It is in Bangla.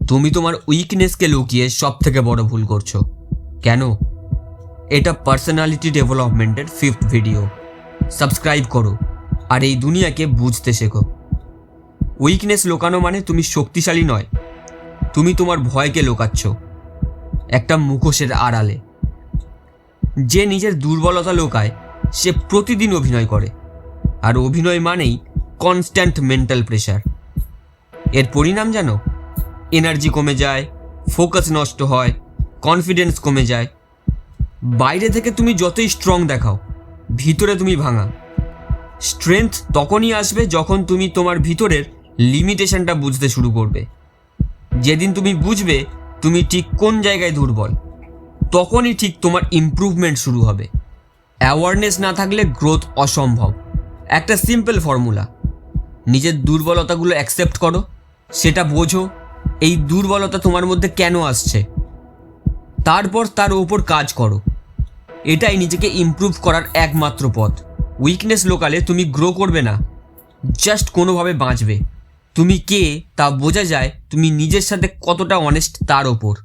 তুমি তোমার উইকনেসকে লুকিয়ে সব থেকে বড় ভুল করছো। কেন? এটা পার্সোনালিটি ডেভেলপমেন্টের 5th ভিডিও। সাবস্ক্রাইব করো আর এই দুনিয়াকে বুঝতে শেখো। উইকনেস লুকানো মানে তুমি শক্তিশালী নয়, তুমি তোমার ভয়কে লুকাচ্ছ একটা মুখোশের আড়ালে। যে নিজের দুর্বলতা লুকায় সে প্রতিদিন অভিনয় করে, আর অভিনয় মানেই কনস্ট্যান্ট মেন্টাল প্রেশার। এর পরিণাম জানো? এনার্জি কমে যায়, ফোকাস নষ্ট হয়, কনফিডেন্স কমে যায়। বাইরে থেকে তুমি যতই স্ট্রং দেখাও, ভিতরে তুমি ভাঙা। স্ট্রেংথ তখনই আসবে যখন তুমি তোমার ভিতরের লিমিটেশনটা বুঝতে শুরু করবে। যেদিন তুমি বুঝবে তুমি ঠিক কোন জায়গায় দুর্বল, তখনই ঠিক তোমার ইমপ্রুভমেন্ট শুরু হবে। অ্যাওয়ারনেস না থাকলে গ্রোথ অসম্ভব। একটা সিম্পল ফর্মুলা, নিজের দুর্বলতাগুলো অ্যাকসেপ্ট করো, সেটা বোঝো এই দুর্বলতা তোমার মধ্যে কেন আসছে, তারপর তার ওপর কাজ করো। এটাই নিজেকে ইমপ্রুভ করার একমাত্র পথ। উইকনেস লোকালে তুমি গ্রো করবে না, জাস্ট কোনোভাবে বাঁচবে। তুমি কে তা বোঝা যায় তুমি নিজের সাথে কতটা অনেস্ট তার ওপর।